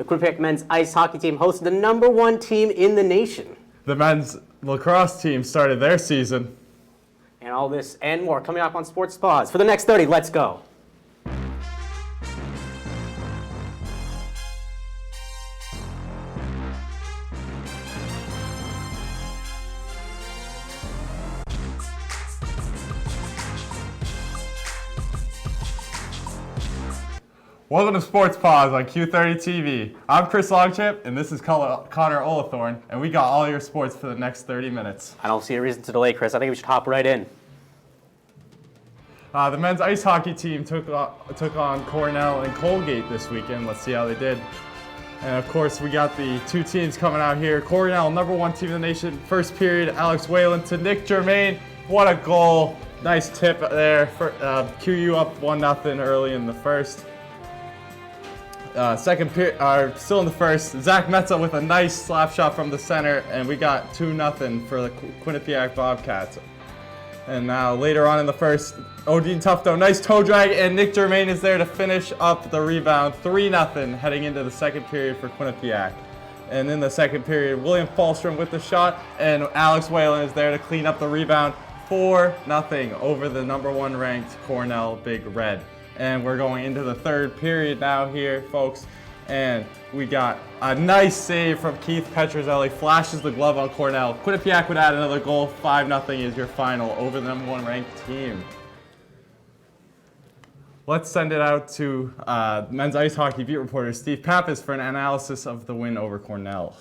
The Quinnipiac men's ice hockey team hosted the #1 team in the nation. The men's lacrosse team started their season. And all this and more coming up on Sports Paws. For the next 30, let's go. Welcome to Sports Paws on Q30 TV. I'm Chris Longchamp, and this is Connor Ullathorne, and we got all your sports for the next 30 minutes. I don't see a reason to delay, Chris. I think we should hop right in. The men's ice hockey team took on Cornell and Colgate this weekend. Let's see how they did. And of course, we got the two teams coming out here. Cornell, #1 team in the nation. First period, Alex Whalen to Nick Germain. What a goal. Nice tip there. QU up 1-0 early in the first. Second period, still in the first, Zach Metza with a nice slap shot from the center, and we got 2-0 for the Quinnipiac Bobcats. And now later on in the first, Odin Tufto, nice toe drag, and Nick Germain is there to finish up the rebound, 3-0 heading into the second period for Quinnipiac. And in the second period, William Falstrom with the shot, and Alex Whalen is there to clean up the rebound, 4-0 over the #1 ranked Cornell Big Red. And we're going into the third period now here, folks. And we got a nice save from Keith Petrozelli, flashes the glove on Cornell. Quinnipiac would add another goal. 5-0 is your final over the #1 ranked team. Let's send it out to men's ice hockey beat reporter Steve Pappas for an analysis of the win over Cornell.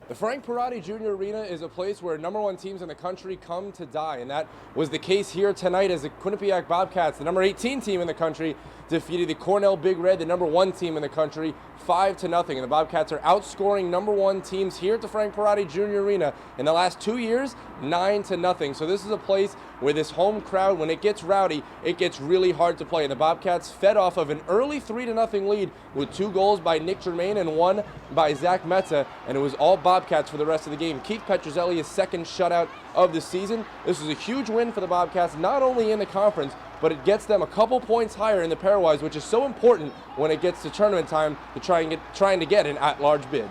The Frank Perotti Jr. Arena is a place where #1 teams in the country come to die, and that was the case here tonight as the Quinnipiac Bobcats, the #18 team in the country, defeated the Cornell Big Red, the #1 team in the country, 5-0. And the Bobcats are outscoring #1 teams here at the Frank Perotti Jr. Arena in the last 2 years, 9-0. So this is a place where this home crowd, when it gets rowdy, it gets really hard to play. And the Bobcats fed off of an early 3-0 lead with 2 goals by Nick Germain and 1 by Zach Metza, and it was all Bobcats for the rest of the game. Keith Petrozelli, his second shutout of the season. This was a huge win for the Bobcats, not only in the conference, but it gets them a couple points higher in the pairwise, which is so important when it gets to tournament time to trying to get an at-large bid.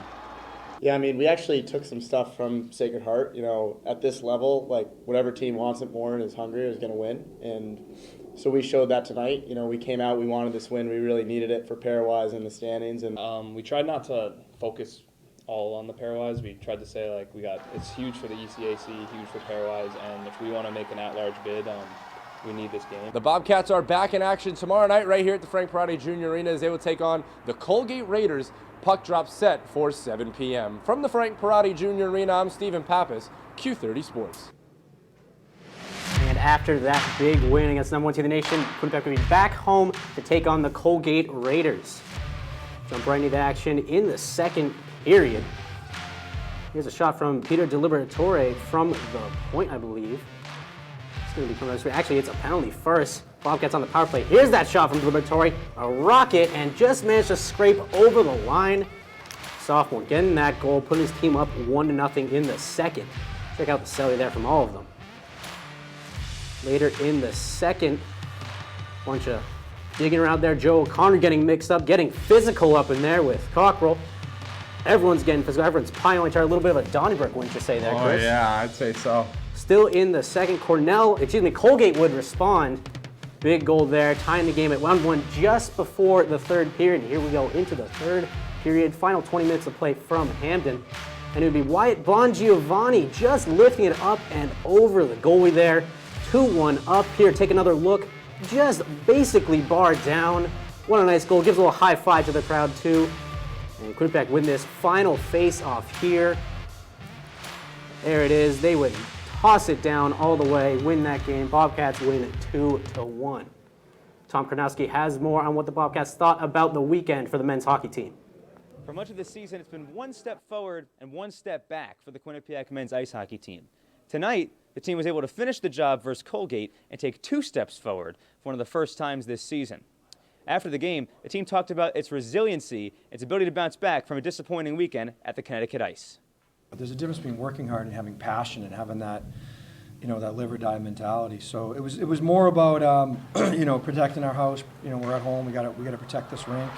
Yeah, I mean, we actually took some stuff from Sacred Heart. You know, at this level, like, whatever team wants it more and is hungry is going to win. And so we showed that tonight. You know, we came out, we wanted this win. We really needed it for pairwise in the standings. And we tried not to focus all on the pairwise. We tried to say, like, it's huge for the ECAC, huge for pairwise, and if we want to make an at-large bid, we need this game. The Bobcats are back in action tomorrow night right here at the Frank Perotti Jr. Arena as they will take on the Colgate Raiders. Puck drop set for 7 p.m. From the Frank Perotti Jr. Arena, I'm Stephen Pappas, Q30 Sports. And after that big win against #1 team in the nation, Quinnipiac will be back home to take on the Colgate Raiders. Jump right into the action in the second period. Here's a shot from Peter DeLiberatore from the point, I believe. It's going to be coming on. Actually, it's a penalty first. Bobcats on the power play. Here's that shot from DeLiberatore. A rocket, and just managed to scrape over the line. Sophomore getting that goal, putting his team up 1-0 in the second. Check out the celly there from all of them. Later in the second, bunch of digging around there. Joe O'Connor getting mixed up, getting physical up in there with Cockrell. Everyone's getting physical. Everyone's piling each other. A little bit of a Donnybrook, wouldn't you say there, Chris? Oh, yeah, I'd say so. Still in the second, Colgate would respond. Big goal there, tying the game at 1-1 just before the third period. Here we go into the third period. Final 20 minutes of play from Hamden. And it would be Wyatt Bongiovanni just lifting it up and over the goalie there. 2-1 up here. Take another look. Just basically barred down. What a nice goal. Gives a little high five to the crowd too. And Quinnipiac win this final face-off here. There it is. They would toss it down all the way, win that game. Bobcats win 2-1. Tom Karnowski has more on what the Bobcats thought about the weekend for the men's hockey team. For much of the season, it's been one step forward and one step back for the Quinnipiac men's ice hockey team. Tonight, the team was able to finish the job versus Colgate and take 2 steps forward for one of the first times this season. After the game, the team talked about its resiliency, its ability to bounce back from a disappointing weekend at the Connecticut ice. There's a difference between working hard and having passion and having that, that live or die mentality. So it was more about, protecting our house. We're at home. We got to protect this rink,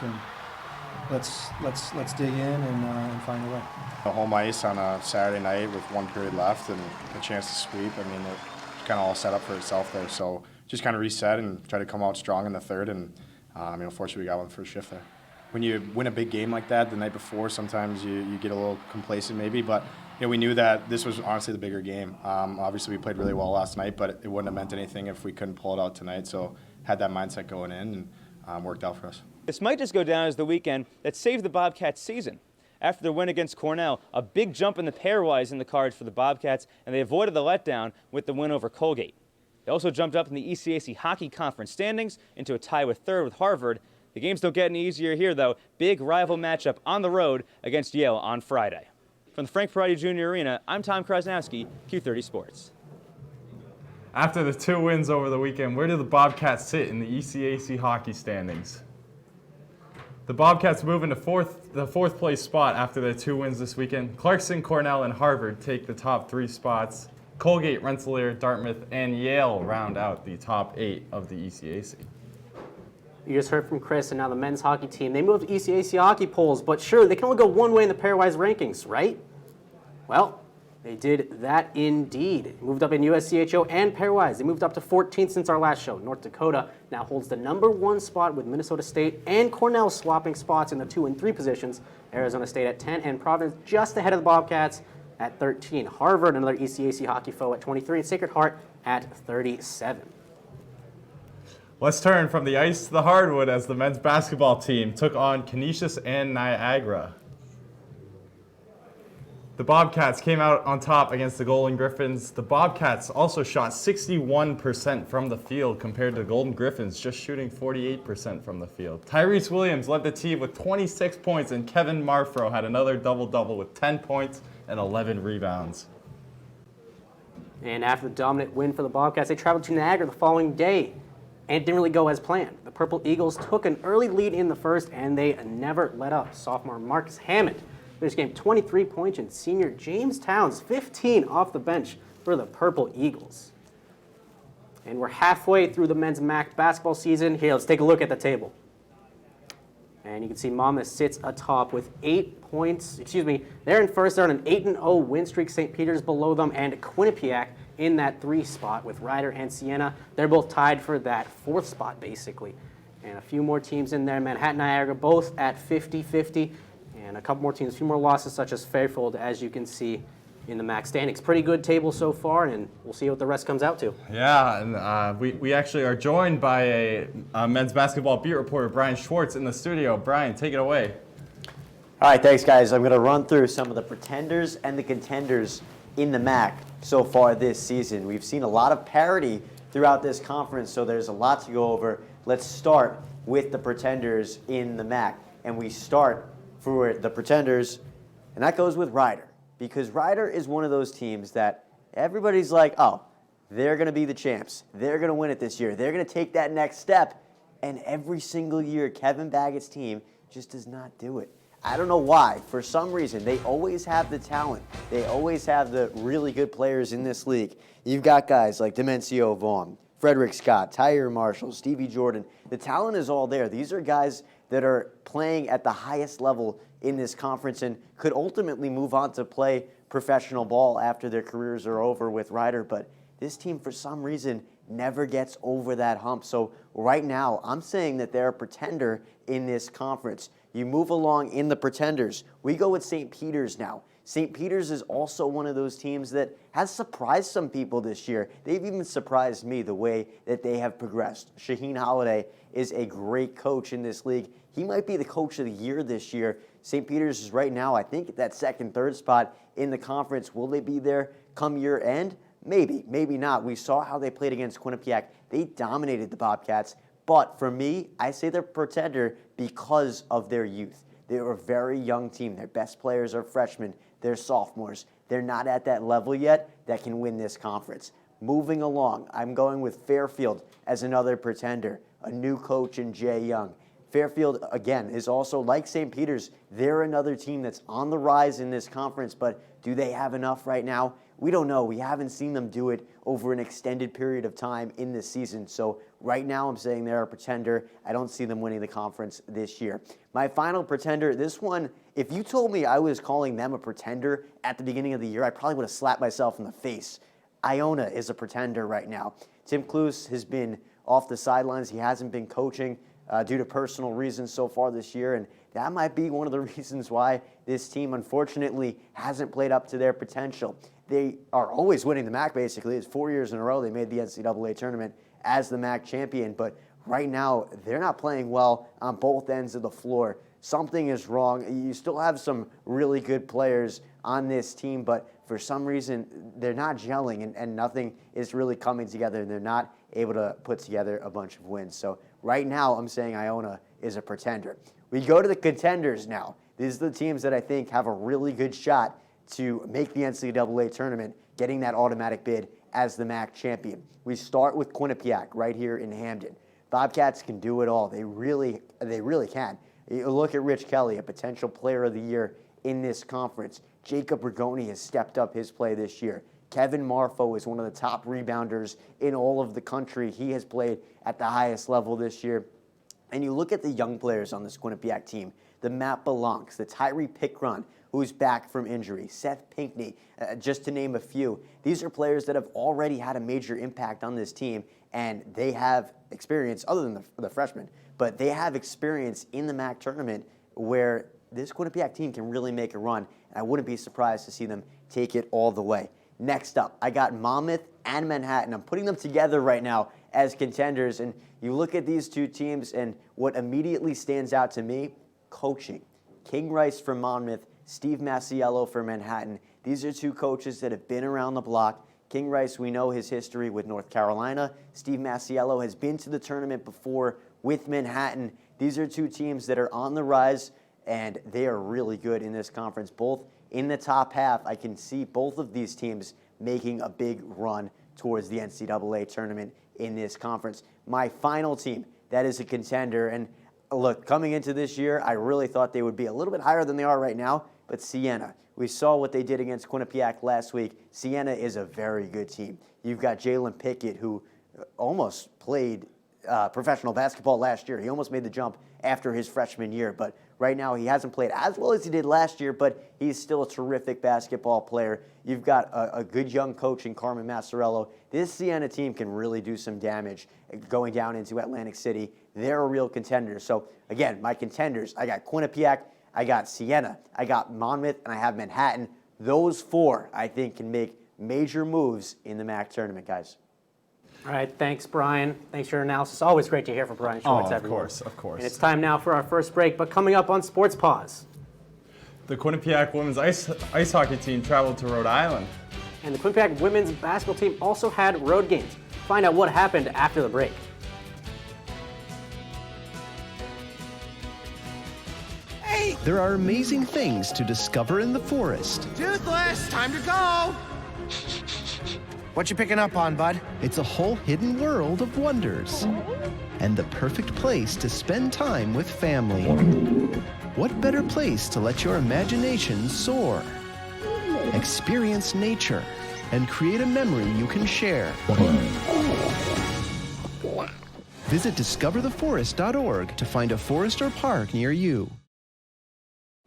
let's dig in and find a way. A home ice on a Saturday night with 1 period left and a chance to sweep. I mean, it kind of all set up for itself there. So just kind of reset and try to come out strong in the third. And unfortunately, we got one first shift there. When you win a big game like that the night before, sometimes you get a little complacent maybe. But we knew that this was honestly the bigger game. Obviously, we played really well last night, but it wouldn't have meant anything if we couldn't pull it out tonight. So had that mindset going in and worked out for us. This might just go down as the weekend that saved the Bobcats' season. After their win against Cornell, a big jump in the pairwise in the cards for the Bobcats, and they avoided the letdown with the win over Colgate. They also jumped up in the ECAC Hockey Conference standings into a tie with third with Harvard. The games don't get any easier here, though. Big rival matchup on the road against Yale on Friday. From the Frank Perotti Jr. Arena, I'm Tom Krasnowski, Q30 Sports. After the 2 wins over the weekend, where do the Bobcats sit in the ECAC hockey standings? The Bobcats move into the fourth place spot after their 2 wins this weekend. Clarkson, Cornell, and Harvard take the top 3 spots. Colgate, Rensselaer, Dartmouth, and Yale round out the top 8 of the ECAC. You just heard from Chris, and now the men's hockey team. They moved ECAC hockey polls, but sure, they can only go one way in the pairwise rankings, right? Well, they did that indeed. Moved up in USCHO and pairwise. They moved up to 14th since our last show. North Dakota now holds the #1 spot with Minnesota State and Cornell swapping spots in the 2 and 3 positions. Arizona State at 10 and Providence just ahead of the Bobcats at 13. Harvard, another ECAC hockey foe, at 23, and Sacred Heart at 37. Let's turn from the ice to the hardwood as the men's basketball team took on Canisius and Niagara. The Bobcats came out on top against the Golden Griffins. The Bobcats also shot 61% from the field compared to the Golden Griffins just shooting 48% from the field. Tyrese Williams led the team with 26 points, and Kevin Marfro had another double-double with 10 points and 11 rebounds. And after the dominant win for the Bobcats, they traveled to Niagara the following day, and it didn't really go as planned. The Purple Eagles took an early lead in the first, and they never let up. Sophomore Marcus Hammond finished the game 23 points, and senior James Towns 15 off the bench for the Purple Eagles. And we're halfway through the men's MAC basketball season. Here, let's take a look at the table. And you can see Monmouth sits atop with 8 points. They're in first. They're on an 8-0 win streak. St. Peter's below them, and Quinnipiac in that 3 spot with Ryder and Siena. They're both tied for that 4th spot, basically. And a few more teams in there. Manhattan, Niagara, both at 50-50. And a couple more teams, a few more losses, such as Fairfield, as you can see in the MAC standings. Pretty good table so far, and we'll see what the rest comes out to. Yeah, and we actually are joined by a men's basketball beat reporter, Brian Schwartz, in the studio. Brian, take it away. All right, thanks, guys. I'm going to run through some of the pretenders and the contenders in the MAC so far this season. We've seen a lot of parity throughout this conference, so there's a lot to go over. Let's start with the pretenders in the MAC, and we start for the pretenders, and that goes with Ryder, because Ryder is one of those teams that everybody's like, oh, they're going to be the champs. They're going to win it this year. They're going to take that next step, and every single year, Kevin Baggett's team just does not do it. I don't know why. For some reason, they always have the talent. They always have the really good players in this league. You've got guys like Demencio Vaughn, Frederick Scott, Tyre Marshall, Stevie Jordan. The talent is all there. These are guys that are playing at the highest level in this conference and could ultimately move on to play professional ball after their careers are over with Ryder. But this team, for some reason, never gets over that hump. So right now, I'm saying that they're a pretender in this conference. You move along in the pretenders. We go with St. Peter's now. St. Peter's is also one of those teams that has surprised some people this year. They've even surprised me the way that they have progressed. Shaheen Holiday is a great coach in this league. He might be the coach of the year this year. St. Peter's is right now, I think, at that 2nd, 3rd spot in the conference. Will they be there come year end? Maybe, maybe not. We saw how they played against Quinnipiac. They dominated the Bobcats. But for me, I say they're a pretender because of their youth. They're a very young team. Their best players are freshmen. They're sophomores. They're not at that level yet that can win this conference. Moving along, I'm going with Fairfield as another pretender. A new coach in Jay Young. Fairfield, again, is also like St. Peter's. They're another team that's on the rise in this conference, but do they have enough right now? We don't know. We haven't seen them do it over an extended period of time in this season. So right now I'm saying they're a pretender. I don't see them winning the conference this year. My final pretender, this one, if you told me I was calling them a pretender at the beginning of the year, I probably would have slapped myself in the face. Iona is a pretender right now. Tim Kluse has been off the sidelines. He hasn't been coaching due to personal reasons so far this year, and that might be one of the reasons why this team, unfortunately, hasn't played up to their potential. They are always winning the MAC, basically. It's 4 years in a row they made the NCAA tournament as the MAC champion, but right now they're not playing well on both ends of the floor. Something is wrong. You still have some really good players on this team, but for some reason they're not gelling and nothing is really coming together, and they're not able to put together a bunch of wins. So right now I'm saying Iona is a pretender. We go to the contenders now. These are the teams that I think have a really good shot to make the NCAA tournament, getting that automatic bid as the MAC champion. We start with Quinnipiac right here in Hamden. Bobcats can do it all. They really can. You look at Rich Kelly, a potential player of the year in this conference. Jacob Rigoni has stepped up his play this year. Kevin Marfo is one of the top rebounders in all of the country. He has played at the highest level this year. And you look at the young players on this Quinnipiac team, the Matt Belancs, the Tyree Pickron, who's back from injury, Seth Pinckney, just to name a few. These are players that have already had a major impact on this team, and they have experience, other than the freshmen, but they have experience in the MAC tournament where this Quinnipiac team can really make a run, and I wouldn't be surprised to see them take it all the way. Next up, I got Monmouth and Manhattan. I'm putting them together right now as contenders, and you look at these two teams, and what immediately stands out to me, coaching. King Rice for Monmouth, Steve Masiello for Manhattan. These are two coaches that have been around the block. King Rice, we know his history with North Carolina. Steve Masiello has been to the tournament before with Manhattan. These are two teams that are on the rise, and they are really good in this conference. Both in the top half, I can see both of these teams making a big run towards the NCAA tournament in this conference. My final team, that is a contender, and look, coming into this year, I really thought they would be a little bit higher than they are right now, but Siena. We saw what they did against Quinnipiac last week. Siena is a very good team. You've got Jalen Pickett, who almost played professional basketball last year. He almost made the jump after his freshman year, but right now he hasn't played as well as he did last year, but he's still a terrific basketball player. You've got a good young coach in Carmen Massarello. This Siena team can really do some damage going down into Atlantic City. They're a real contender. So again, my contenders, I got Quinnipiac, I got Siena, I got Monmouth, and I have Manhattan. Those four, I think, can make major moves in the MAC tournament, guys. All right, thanks, Brian. Thanks for your analysis. Always great to hear from Brian Schwartz, everyone. Of course. And it's time now for our first break, but coming up on Sports Paws. The Quinnipiac women's ice hockey team traveled to Rhode Island. And the Quinnipiac women's basketball team also had road games. Find out what happened after the break. There are amazing things to discover in the forest. Toothless, time to go! What you picking up on, bud? It's a whole hidden world of wonders. And the perfect place to spend time with family. What better place to let your imagination soar? Experience nature and create a memory you can share. Visit discovertheforest.org to find a forest or park near you.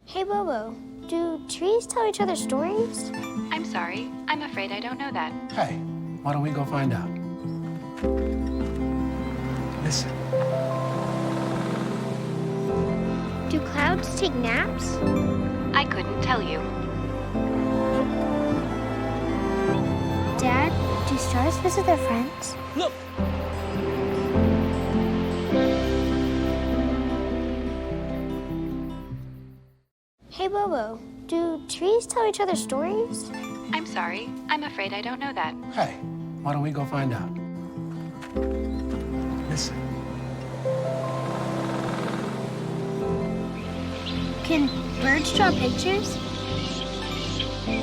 Hey, Bobo, do trees tell each other stories? I'm sorry. I'm afraid I don't know that. Hey, why don't we go find out? Listen. Do clouds take naps? I couldn't tell you. Dad, do stars visit their friends? Look! Hey, Bobo, do trees tell each other stories? I'm sorry. I'm afraid I don't know that. Hey, why don't we go find out? Listen. Can birds draw pictures?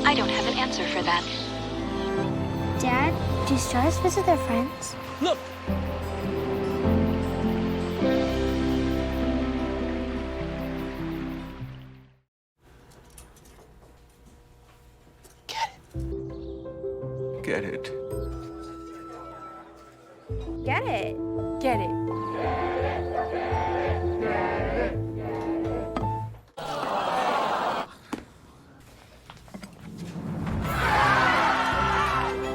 I don't have an answer for that. Dad, do stars visit their friends? Look! Get it. Get it.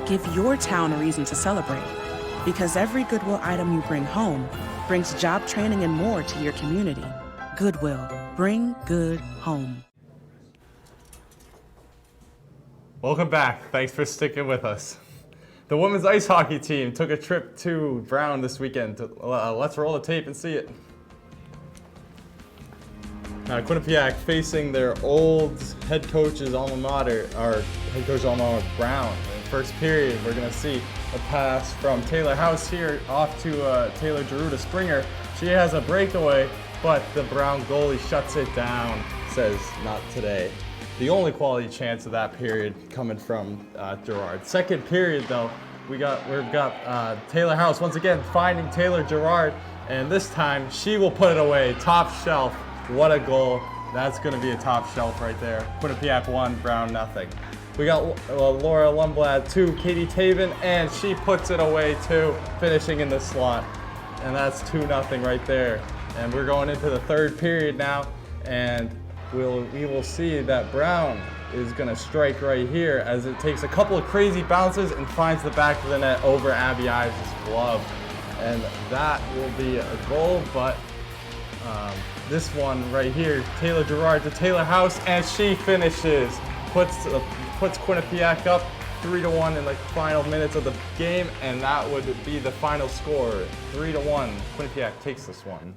Give your town a reason to celebrate, because every Goodwill item you bring home brings job training and more to your community. Goodwill, bring good home. Welcome back. Thanks for sticking with us. The women's ice hockey team took a trip to Brown this weekend. Let's roll the tape and see it. Now, Quinnipiac facing their old head coach's alma mater, our head coach alma mater, Brown. In the first period, we're going to see a pass from Taylor House here off to Taylor Geruda Springer. She has a breakaway, but the Brown goalie shuts it down, says not today. The only quality chance of that period coming from Gerard. Second period, though, we've got Taylor House once again finding Taylor Gerard, and this time she will put it away. Top shelf. What a goal. That's going to be a top shelf right there. Quinnipiac 1, Brown nothing. We got Laura Lundblad 2, Katie Taven, and she puts it away too, finishing in the slot. And that's 2-0 right there. And we're going into the third period now, and we will see that Brown is going to strike right here as it takes a couple of crazy bounces and finds the back of the net over Abby Ives' glove. And that will be a goal, but this one right here, Taylor Gerard to Taylor House, and she finishes. Puts Quinnipiac up 3-1 in the final minutes of the game, and that would be the final score. 3-1. Quinnipiac takes this one.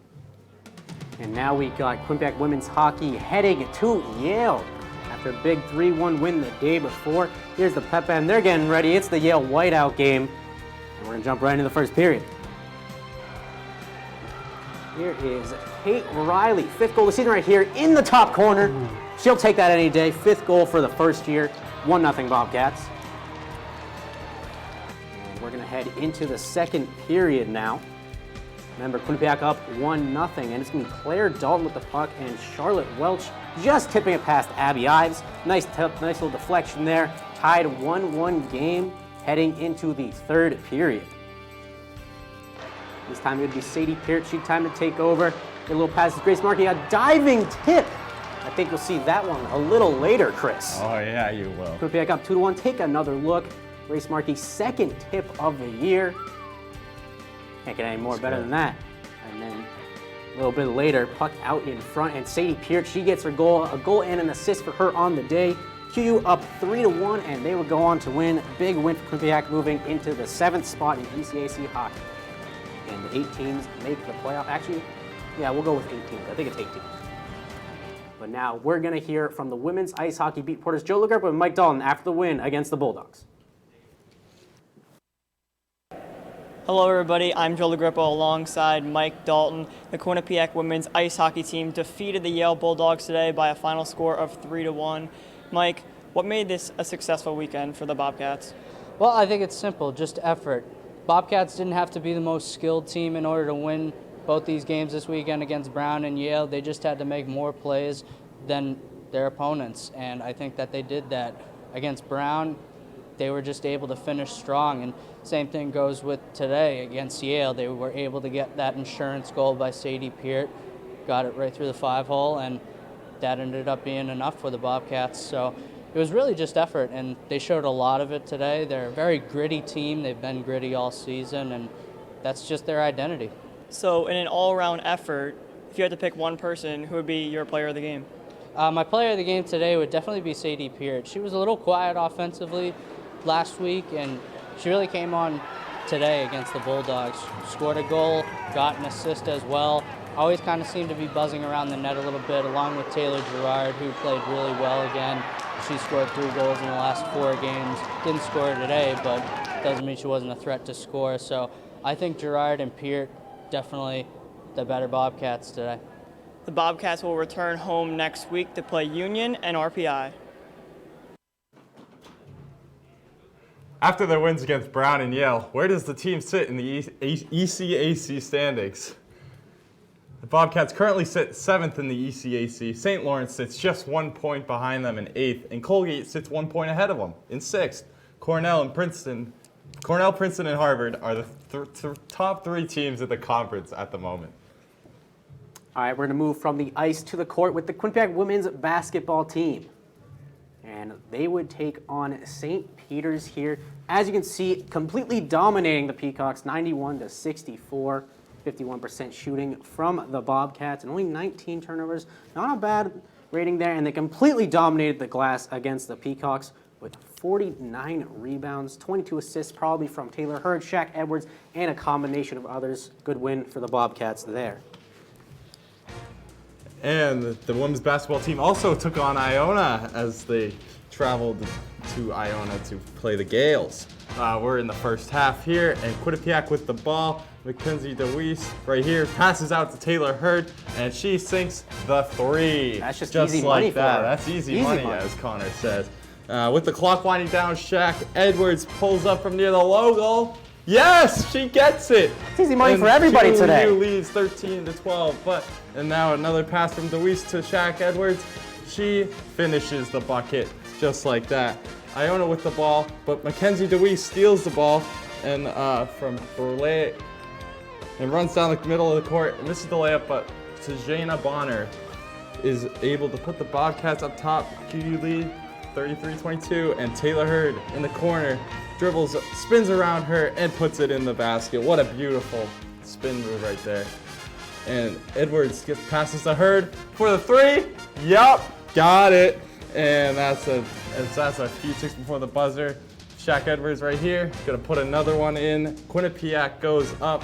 And now we got Quinnipiac women's hockey heading to Yale after a big 3-1 win the day before. Here's the pep band. They're getting ready. It's the Yale whiteout game. And we're going to jump right into the first period. Here is Kate Riley, 5th goal of the season right here in the top corner. She'll take that any day. 5th goal for the first year. 1-0 Bobcats. And we're going to head into the second period now. Remember, Quinnipiac up 1-0, and it's going to be Claire Dalton with the puck and Charlotte Welch just tipping it past Abby Ives. Nice little deflection there. Tied 1-1 game heading into the third period. This time it would be Sadie Peart. She'd time to take over. Get a little pass to Grace Markey. A diving tip. I think you'll see that one a little later, Chris. Oh, yeah, you will. Quinnipiac up 2-1. Take another look. Grace Markey's second tip of the year. Can't get any more better than that. And then a little bit later, puck out in front, and Sadie Peart, she gets her goal, a goal and an assist for her on the day. QU up 3-1, and they would go on to win. Big win for Quinnipiac, moving into the 7th spot in ECAC hockey. And the 8 teams make the playoff. Actually, yeah, we'll go with 8 teams. I think it's 8 teams. But now we're going to hear from the women's ice hockey beat reporters Joe LeGarp and Mike Dalton after the win against the Bulldogs. Hello everybody, I'm Joe LaGrippo alongside Mike Dalton. The Quinnipiac women's ice hockey team defeated the Yale Bulldogs today by a final score of 3-1. Mike, what made this a successful weekend for the Bobcats? Well, I think it's simple, just effort. Bobcats didn't have to be the most skilled team in order to win both these games this weekend against Brown and Yale. They just had to make more plays than their opponents, and I think that they did that. Against Brown, they were just able to finish strong, and same thing goes with today against Yale. They were able to get that insurance goal by Sadie Peart, got it right through the 5-hole, and that ended up being enough for the Bobcats. So it was really just effort, and they showed a lot of it today. They're a very gritty team. They've been gritty all season, and that's just their identity. So in an all-around effort, if you had to pick one person, who would be your player of the game? My player of the game today would definitely be Sadie Peart. She was a little quiet offensively last week, and she really came on today against the Bulldogs. Scored a goal, got an assist as well. Always kind of seemed to be buzzing around the net a little bit, along with Taylor Gerard, who played really well again. She scored 3 goals in the last 4 games. Didn't score today, but doesn't mean she wasn't a threat to score. So I think Gerard and Peart definitely the better Bobcats today. The Bobcats will return home next week to play Union and RPI. After their wins against Brown and Yale, where does the team sit in the ECAC standings? The Bobcats currently sit 7th in the ECAC. St. Lawrence sits just 1 point behind them in 8th, and Colgate sits 1 point ahead of them in 6th. Cornell and Princeton Cornell, Princeton, and Harvard are the top 3 teams in the conference at the moment. All right, we're going to move from the ice to the court with the Quinnipiac women's basketball team. And they would take on St. Peter's here. As you can see, completely dominating the Peacocks, 91-64, 51% shooting from the Bobcats, and only 19 turnovers. Not a bad rating there, and they completely dominated the glass against the Peacocks with 49 rebounds, 22 assists, probably from Taylor Hurd, Shaq Edwards, and a combination of others. Good win for the Bobcats there. And the women's basketball team also took on Iona as they traveled to Iona to play the Gales. We're in the first half here, and Quinnipiac with the ball. Mackenzie DeWeese right here passes out to Taylor Hurd, and she sinks the 3. That's just easy like money that. For her. That's easy money, as Connor says. With the clock winding down, Shaq Edwards pulls up from near the logo. Yes, she gets it. It's easy money for everybody today. Leads 13-12, and now another pass from DeWeese to Shaq Edwards. She finishes the bucket just like that. Iona with the ball, but Mackenzie DeWeese steals the ball and from Burley and runs down the middle of the court and misses the layup, but Tajana Bonner is able to put the Bobcats up top. QU lead 33-22, and Taylor Hurd in the corner dribbles, spins around her, and puts it in the basket. What a beautiful spin move right there. And Edwards passes to Hurd for the 3. Yup, got it. And that's a few ticks before the buzzer. Shaq Edwards right here, gonna put another one in. Quinnipiac goes up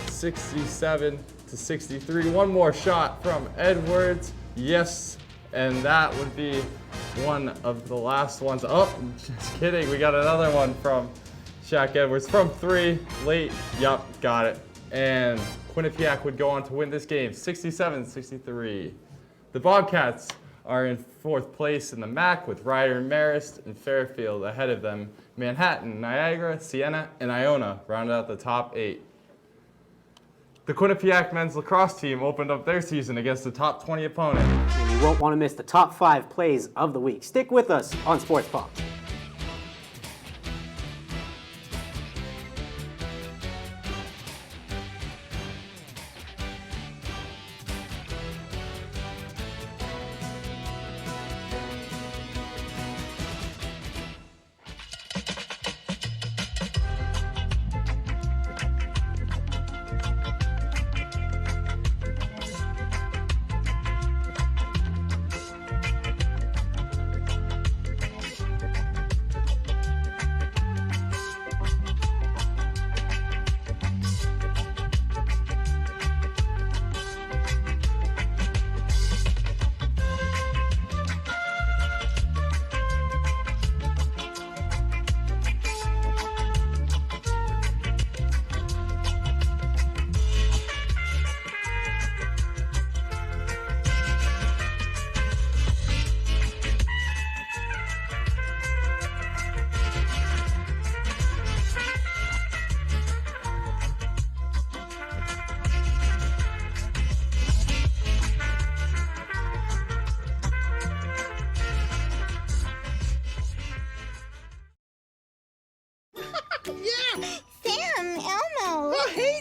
67-63. One more shot from Edwards. Yes, and that would be one of the last ones. Oh, just kidding. We got another one from Shaq Edwards from 3, late. Yup, got it. And Quinnipiac would go on to win this game, 67-63. The Bobcats are in 4th place in the MAC with Ryder, Marist, and Fairfield ahead of them. Manhattan, Niagara, Siena, and Iona rounded out the top 8. The Quinnipiac men's lacrosse team opened up their season against the top 20 opponent. And you won't want to miss the top 5 plays of the week. Stick with us on Sports Paws.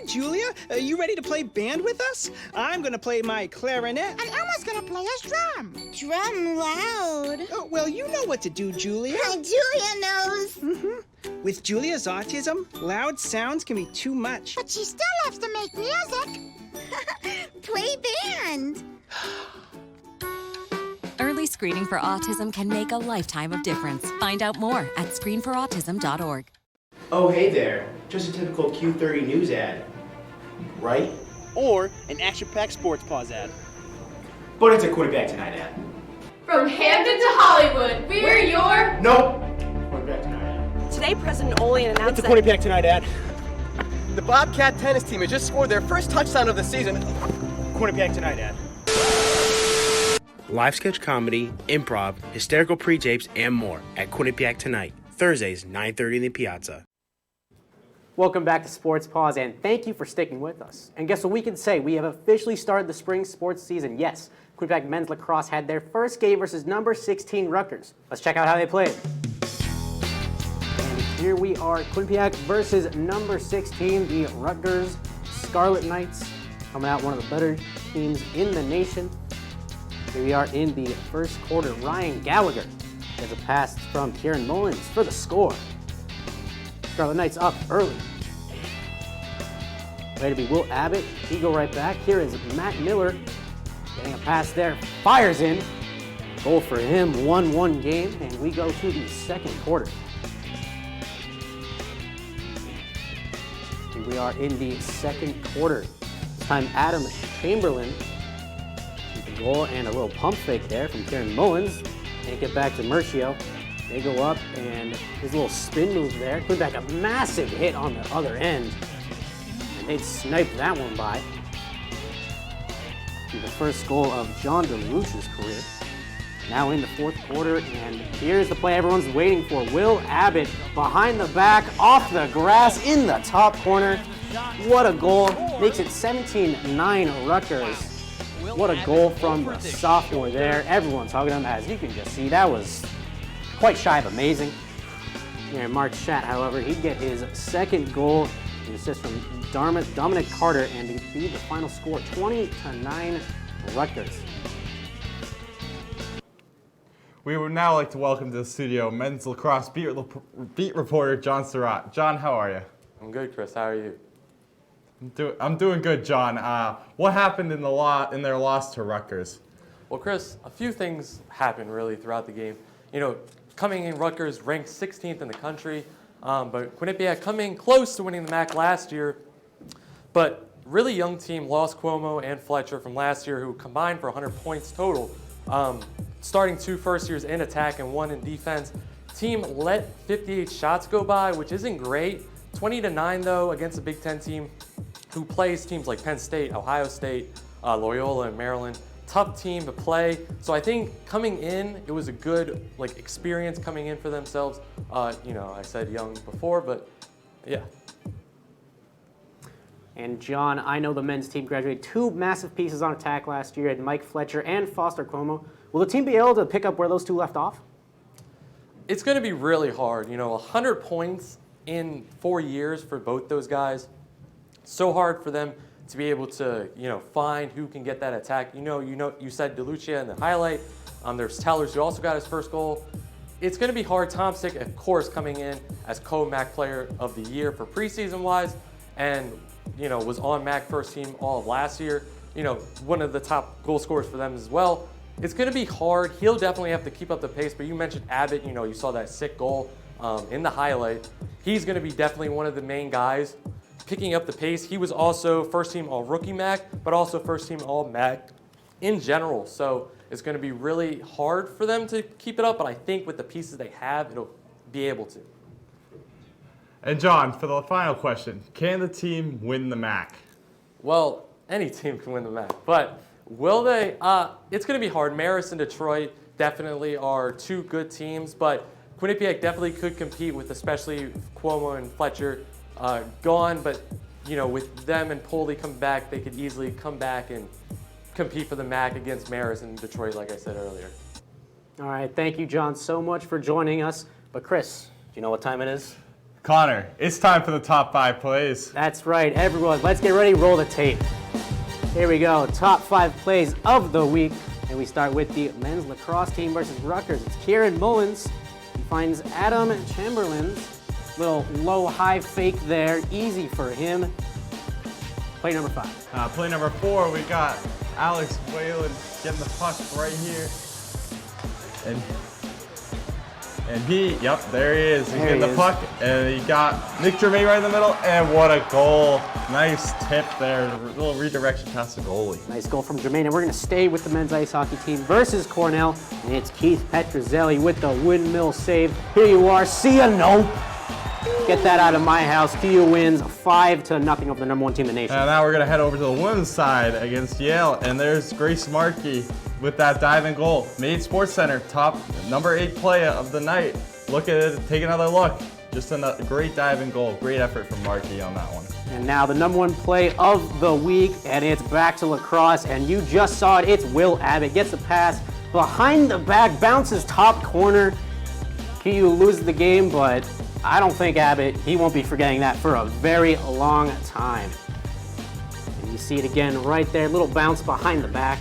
Julia, are you ready to play band with us? I'm gonna play my clarinet. And Elmo's gonna play his drum. Drum loud. Oh, well, you know what to do, Julia. Julia knows. Mm-hmm. With Julia's autism, loud sounds can be too much. But she still loves to make music. Play band. Early screening for autism can make a lifetime of difference. Find out more at screenforautism.org. Oh, hey there. Just a typical Q30 news ad, right? Or an action-packed Sports Paws ad. But it's a Quinnipiac Tonight ad. From Hampton to Hollywood, we're your... Nope. Quinnipiac Tonight ad. Today, President Olean announced It's a Quinnipiac Tonight ad. The Bobcat tennis team has just scored their first touchdown of the season. Quinnipiac Tonight ad. Live sketch comedy, improv, hysterical pre-tapes, and more at Quinnipiac Tonight. Thursdays, 9:30 in the Piazza. Welcome back to Sports Paws, and thank you for sticking with us. And guess what we can say? We have officially started the spring sports season. Yes, Quinnipiac men's lacrosse had their first game versus number 16 Rutgers. Let's check out how they played. And here we are, Quinnipiac versus number 16, the Rutgers Scarlet Knights, coming out one of the better teams in the nation. Here we are in the first quarter. Ryan Gallagher gets a pass from Kieran Mullins for the score. Scarlet Knights up early. Ready to be Will Abbott. He go right back. Here is Matt Miller getting a pass there. Fires in. Goal for him. 1-1 game, and we go to the second quarter. Here we are in the second quarter. This time Adam Chamberlain with the goal and a little pump fake there from Kieran Mullins. Can't get back to Mercio. They go up and his little spin move there. Put back a massive hit on the other end. And they'd snipe that one by. The first goal of John DeLuce's career. Now in the fourth quarter, and here's the play everyone's waiting for. Will Abbott behind the back, off the grass, in the top corner. What a goal. Makes it 17-9 Rutgers. What a goal from the sophomore there. Everyone's hugging him, as you can just see. That was quite shy of amazing. And Mark Schatt, however, he'd get his second goal. An assist from Dominic Carter, and he'd be the final score, 20-9 Rutgers. We would now like to welcome to the studio men's lacrosse beat reporter John Surratt. John, how are you? I'm good, Chris. How are you? I'm doing good, John. What happened in their loss to Rutgers? Well, Chris, a few things happened really throughout the game. You know, coming in, Rutgers ranked 16th in the country, but Quinnipiac coming close to winning the MAC last year. But really young team lost Cuomo and Fletcher from last year, who combined for 100 points total. Starting 2 first years in attack and 1 in defense. Team let 58 shots go by, which isn't great. 20-9 though against a Big Ten team who plays teams like Penn State, Ohio State, Loyola, and Maryland. Tough team to play. So I think coming in, it was a good experience coming in for themselves. You know, I said young before, but yeah. And John, I know the men's team graduated 2 massive pieces on attack last year, and Mike Fletcher and Foster Cuomo. Will the team be able to pick up where those 2 left off? It's going to be really hard. You know, 100 points in 4 years for both those guys. So hard for them to be able to, you know, find who can get that attack. You said DeLucia in the highlight. There's Tellers, who also got his first goal. It's going to be hard. Tom Sick, of course, coming in as co-MAC Player of the Year for preseason-wise, and you know, was on MAC first team all of last year. You know, one of the top goal scorers for them as well. It's going to be hard. He'll definitely have to keep up the pace, but you mentioned Abbott. You know, you saw that sick goal in the highlight. He's going to be definitely one of the main guys picking up the pace. He was also first team All-Rookie MAC, but also first team All-MAC in general. So it's going to be really hard for them to keep it up, but I think with the pieces they have, it'll be able to. And John, for the final question, can the team win the MAC? Well, any team can win the MAC, but will they? It's going to be hard. Marist and Detroit definitely are 2 good teams, but Quinnipiac definitely could compete with, especially Cuomo and Fletcher gone. But you know, with them and Poley come back, they could easily come back and compete for the MAC against Marist and Detroit, like I said earlier. All right, thank you, John, so much for joining us. But Chris, do you know what time it is? Connor, it's time for the top 5 plays. That's right, everyone. Let's get ready, roll the tape. Here we go, top 5 plays of the week. And we start with the men's lacrosse team versus Rutgers. It's Kieran Mullins. He finds Adam Chamberlain's little low-high fake there. Easy for him. Play number 5. Play number 4, we got Alex Whalen getting the puck right here. And there he is. He's getting the puck, and he got Nick Germain right in the middle, and what a goal. Nice tip there, a little redirection past the goalie. Nice goal from Germain, and we're going to stay with the men's ice hockey team versus Cornell, and it's Keith Petrozelli with the windmill save. Here you are, see ya, nope. Get that out of my house. TU wins 5-0 over the number 1 team in the nation. And now we're going to head over to the women's side against Yale, and there's Grace Markey with that diving goal. Made Sports Center top number 8 play of the night. Look at it, take another look. Just a great diving goal. Great effort from Markey on that one. And now the number 1 play of the week, and it's back to lacrosse, and you just saw it. It's Will Abbott. Gets a pass behind the back, bounces top corner. KU loses the game, but I don't think Abbott, he won't be forgetting that for a very long time. And you see it again right there, little bounce behind the back.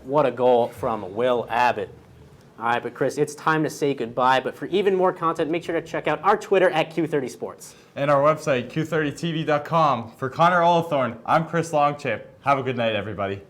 What a goal from Will Abbott. All right, but Chris, it's time to say goodbye. But for even more content, make sure to check out our Twitter at Q30 Sports. And our website, Q30TV.com. For Connor Ullathorne, I'm Chris Longchamp. Have a good night, everybody.